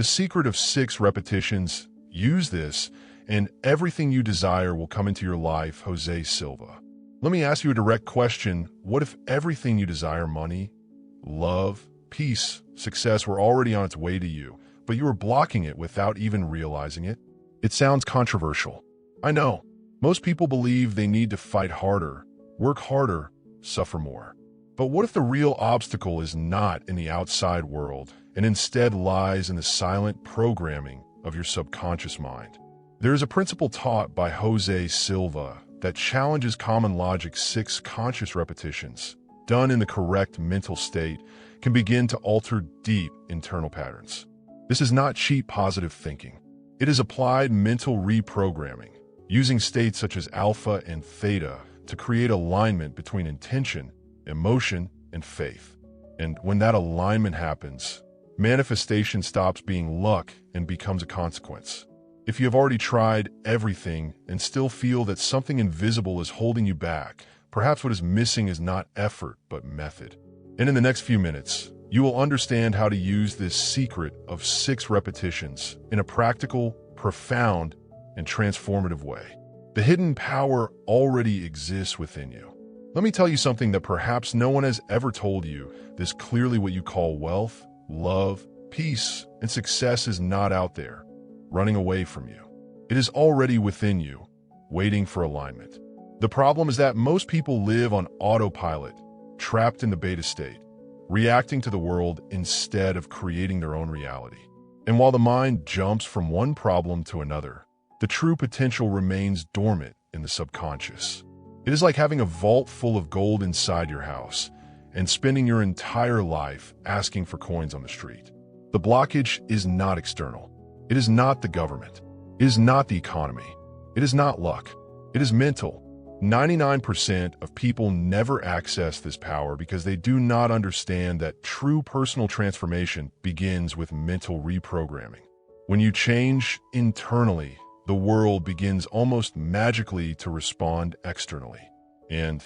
The secret of 6 repetitions. Use this, and everything you desire will come into your life. Jose Silva. Let me ask you a direct question. What if everything you desire, money, love, peace, success, were already on its way to you, but you were blocking it without even realizing it? It sounds controversial. I know. Most people believe they need to fight harder, work harder, suffer more. But what if the real obstacle is not in the outside world and instead lies in the silent programming of your subconscious mind? There is a principle taught by Jose Silva that challenges common logic. 6 conscious repetitions, done in the correct mental state, can begin to alter deep internal patterns. This is not cheap positive thinking. It is applied mental reprogramming, using states such as alpha and theta to create alignment between intention, emotion, and faith. And when that alignment happens, manifestation stops being luck and becomes a consequence. If you have already tried everything and still feel that something invisible is holding you back, perhaps what is missing is not effort, but method. And in the next few minutes, you will understand how to use this secret of 6 repetitions in a practical, profound, and transformative way. The hidden power already exists within you. Let me tell you something that perhaps no one has ever told you. This clearly what you call wealth, love, peace, and success is not out there, running away from you. It is already within you, waiting for alignment. The problem is that most people live on autopilot, trapped in the beta state, reacting to the world instead of creating their own reality. And while the mind jumps from one problem to another, the true potential remains dormant in the subconscious. It is like having a vault full of gold inside your house and spending your entire life asking for coins on the street. The blockage is not external. It is not the government. It is not the economy. It is not luck. It is mental. 99% of people never access this power because they do not understand that true personal transformation begins with mental reprogramming. When you change internally, the world begins almost magically to respond externally. And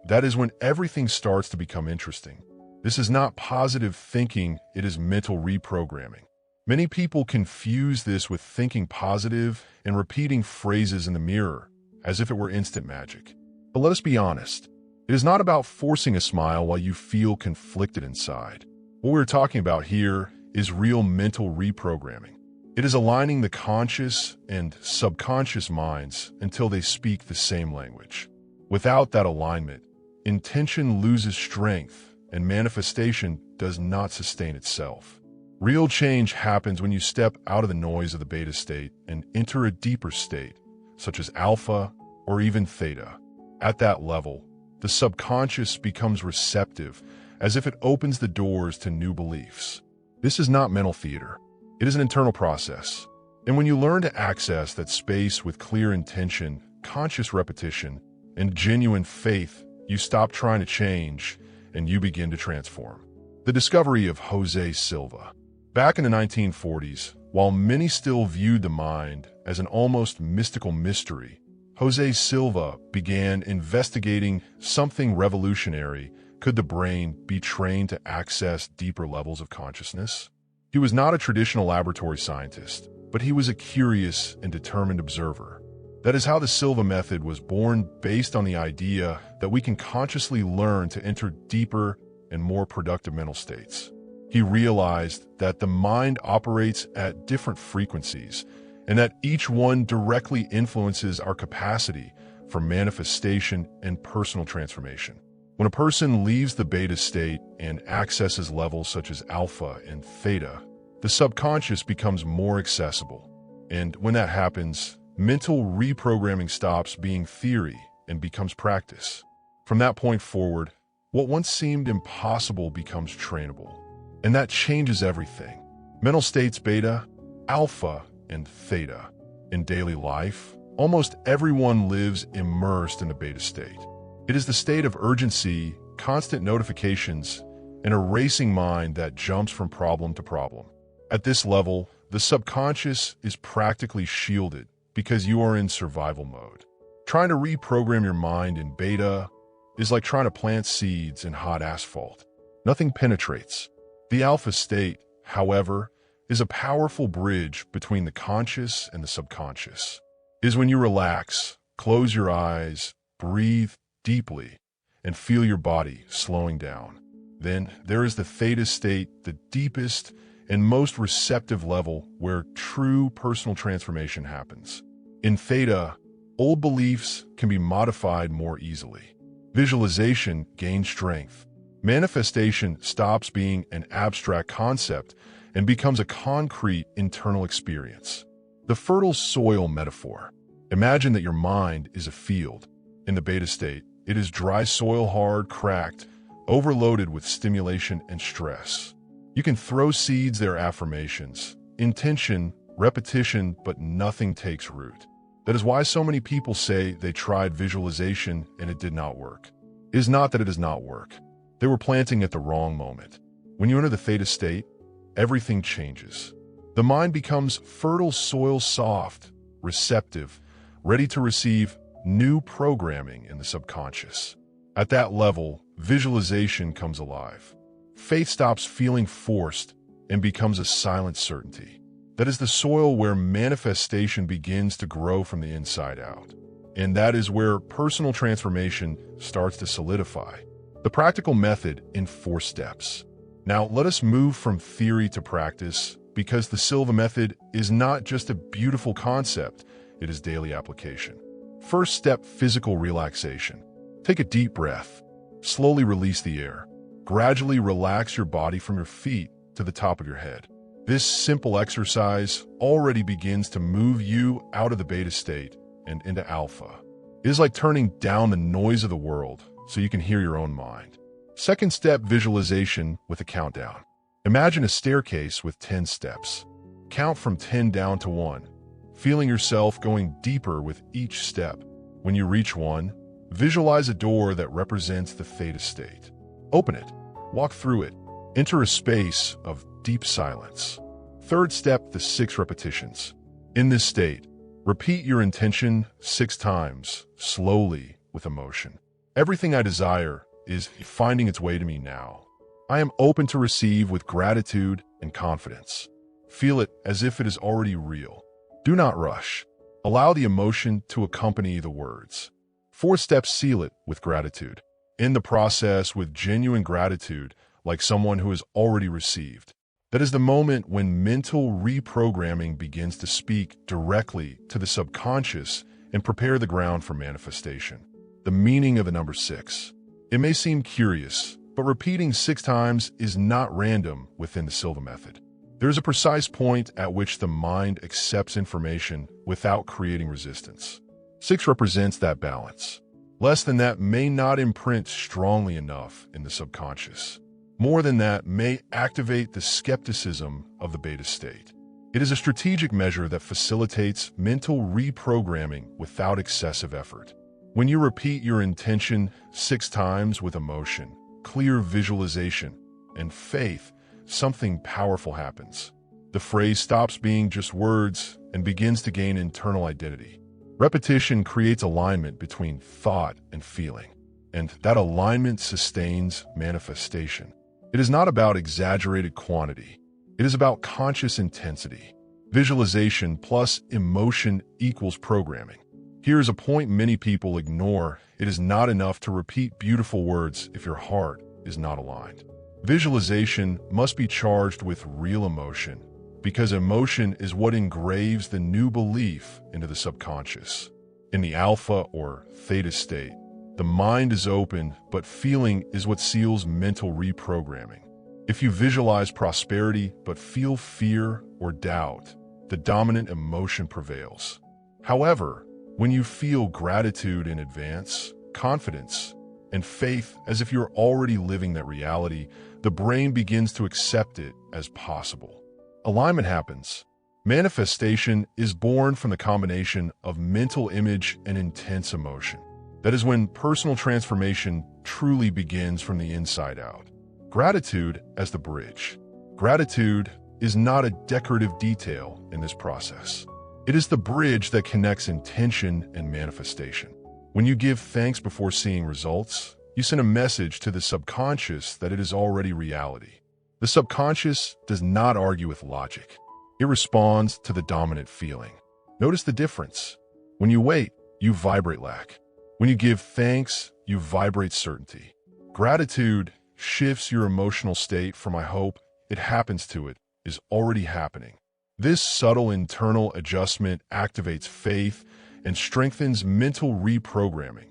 that is when everything starts to become interesting. This is not positive thinking, it is mental reprogramming. Many people confuse this with thinking positive and repeating phrases in the mirror, as if it were instant magic. But let us be honest. It is not about forcing a smile while you feel conflicted inside. What we're talking about here is real mental reprogramming. It is aligning the conscious and subconscious minds until they speak the same language. Without that alignment, intention loses strength and manifestation does not sustain itself. Real change happens when you step out of the noise of the beta state and enter a deeper state, such as alpha or even theta. At that level, the subconscious becomes receptive, as if it opens the doors to new beliefs. This is not mental theater. It is an internal process. And when you learn to access that space with clear intention, conscious repetition, and genuine faith, you stop trying to change and you begin to transform. The discovery of Jose Silva. Back in the 1940s, while many still viewed the mind as an almost mystical mystery, Jose Silva began investigating something revolutionary. Could the brain be trained to access deeper levels of consciousness? He was not a traditional laboratory scientist, but he was a curious and determined observer. That is how the Silva method was born, based on the idea that we can consciously learn to enter deeper and more productive mental states. He realized that the mind operates at different frequencies and that each one directly influences our capacity for manifestation and personal transformation. When a person leaves the beta state and accesses levels such as alpha and theta, the subconscious becomes more accessible. And when that happens, mental reprogramming stops being theory and becomes practice. From that point forward, what once seemed impossible becomes trainable. And that changes everything. Mental states beta, alpha, and theta. In daily life, almost everyone lives immersed in the beta state. It is the state of urgency, constant notifications, and a racing mind that jumps from problem to problem. At this level, the subconscious is practically shielded because you are in survival mode. Trying to reprogram your mind in beta is like trying to plant seeds in hot asphalt. Nothing penetrates. The alpha state, however, is a powerful bridge between the conscious and the subconscious. It is when you relax, close your eyes, breathe deeply, and feel your body slowing down. Then there is the theta state, the deepest and most receptive level where true personal transformation happens. In theta, old beliefs can be modified more easily. Visualization gains strength. Manifestation stops being an abstract concept and becomes a concrete internal experience. The fertile soil metaphor. Imagine that your mind is a field. In the beta state, it is dry soil, hard, cracked, overloaded with stimulation and stress. You can throw seeds, their affirmations, intention, repetition, but nothing takes root. That is why so many people say they tried visualization and it did not work. It is not that it does not work. They were planting at the wrong moment. When you enter the theta state, everything changes. The mind becomes fertile soil, soft, receptive, ready to receive new programming in the subconscious. At that level, visualization comes alive. Faith stops feeling forced and becomes a silent certainty. That is the soil where manifestation begins to grow from the inside out. And that is where personal transformation starts to solidify. The practical method in 4 steps. Now, let us move from theory to practice, because the Silva method is not just a beautiful concept, it is daily application. First step, physical relaxation. Take a deep breath. Slowly release the air. Gradually relax your body from your feet to the top of your head. This simple exercise already begins to move you out of the beta state and into alpha. It is like turning down the noise of the world so you can hear your own mind. Second step, visualization with a countdown. Imagine a staircase with 10 steps. Count from 10 down to 1, feeling yourself going deeper with each step. When you reach 1, visualize a door that represents the theta state. Open it, walk through it, enter a space of deep silence. Third step, the 6 repetitions. In this state, repeat your intention 6 times, slowly, with emotion. Everything I desire is finding its way to me now. I am open to receive with gratitude and confidence. Feel it as if it is already real. Do not rush. Allow the emotion to accompany the words. 4 steps, seal it with gratitude. End the process with genuine gratitude, like someone who has already received. That is the moment when mental reprogramming begins to speak directly to the subconscious and prepare the ground for manifestation. The meaning of the number 6. It may seem curious, but repeating 6 times is not random within the Silva method. There is a precise point at which the mind accepts information without creating resistance. 6 represents that balance. Less than that may not imprint strongly enough in the subconscious. More than that may activate the skepticism of the beta state. It is a strategic measure that facilitates mental reprogramming without excessive effort. When you repeat your intention 6 times with emotion, clear visualization, and faith, something powerful happens. The phrase stops being just words and begins to gain internal identity. Repetition creates alignment between thought and feeling, and that alignment sustains manifestation. It is not about exaggerated quantity. It is about conscious intensity. Visualization plus emotion equals programming. Here is a point many people ignore. It is not enough to repeat beautiful words if your heart is not aligned. Visualization must be charged with real emotion, because emotion is what engraves the new belief into the subconscious. In the alpha or theta state, the mind is open, but feeling is what seals mental reprogramming. If you visualize prosperity but feel fear or doubt, the dominant emotion prevails. However, when you feel gratitude in advance, confidence, and faith as if you're already living that reality, the brain begins to accept it as possible. Alignment happens. Manifestation is born from the combination of mental image and intense emotion. That is when personal transformation truly begins from the inside out. Gratitude as the bridge. Gratitude is not a decorative detail in this process. It is the bridge that connects intention and manifestation. When you give thanks before seeing results, you send a message to the subconscious that it is already reality. The subconscious does not argue with logic. It responds to the dominant feeling. Notice the difference. When you wait, you vibrate lack. When you give thanks, you vibrate certainty. Gratitude shifts your emotional state from "I hope it happens" to "it is already happening." This subtle internal adjustment activates faith and strengthens mental reprogramming,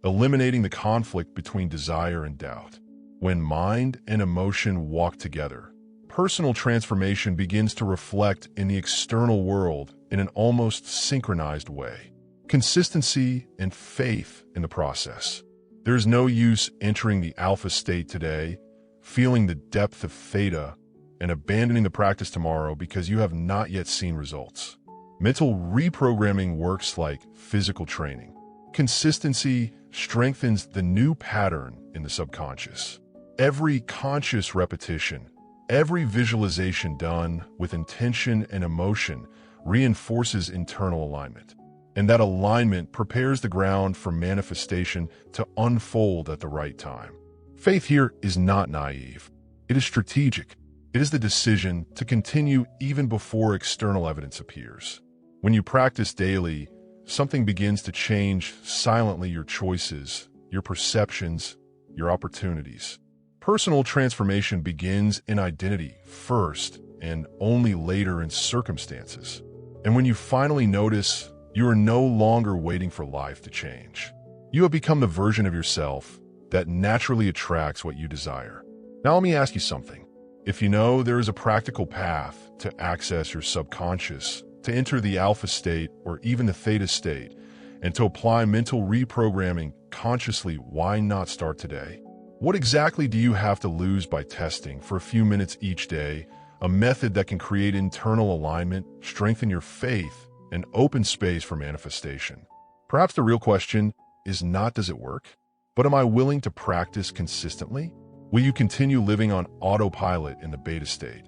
eliminating the conflict between desire and doubt. When mind and emotion walk together, personal transformation begins to reflect in the external world in an almost synchronized way. Consistency and faith in the process. There is no use entering the alpha state today, feeling the depth of theta, and abandoning the practice tomorrow because you have not yet seen results. Mental reprogramming works like physical training. Consistency strengthens the new pattern in the subconscious. Every conscious repetition, every visualization done with intention and emotion reinforces internal alignment. And that alignment prepares the ground for manifestation to unfold at the right time. Faith here is not naive. It is strategic. It is the decision to continue even before external evidence appears. When you practice daily, something begins to change silently: your choices, your perceptions, your opportunities. Personal transformation begins in identity first and only later in circumstances. And when you finally notice, you are no longer waiting for life to change. You have become the version of yourself that naturally attracts what you desire. Now let me ask you something. If you know there is a practical path to access your subconscious, to enter the alpha state or even the theta state, and to apply mental reprogramming consciously, why not start today? What exactly do you have to lose by testing for a few minutes each day, a method that can create internal alignment, strengthen your faith, and open space for manifestation? Perhaps the real question is not does it work, but am I willing to practice consistently? Will you continue living on autopilot in the beta state,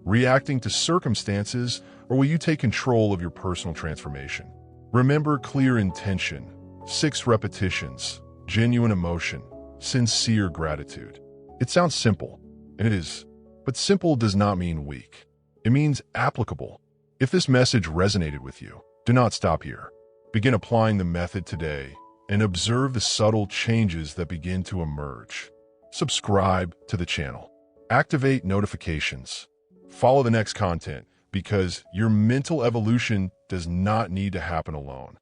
reacting to circumstances, or will you take control of your personal transformation? Remember clear intention, 6 repetitions, genuine emotion, sincere gratitude. It sounds simple, and it is, but simple does not mean weak. It means applicable. If this message resonated with you, do not stop here. Begin applying the method today and observe the subtle changes that begin to emerge. Subscribe to the channel. Activate notifications. Follow the next content because your mental evolution does not need to happen alone.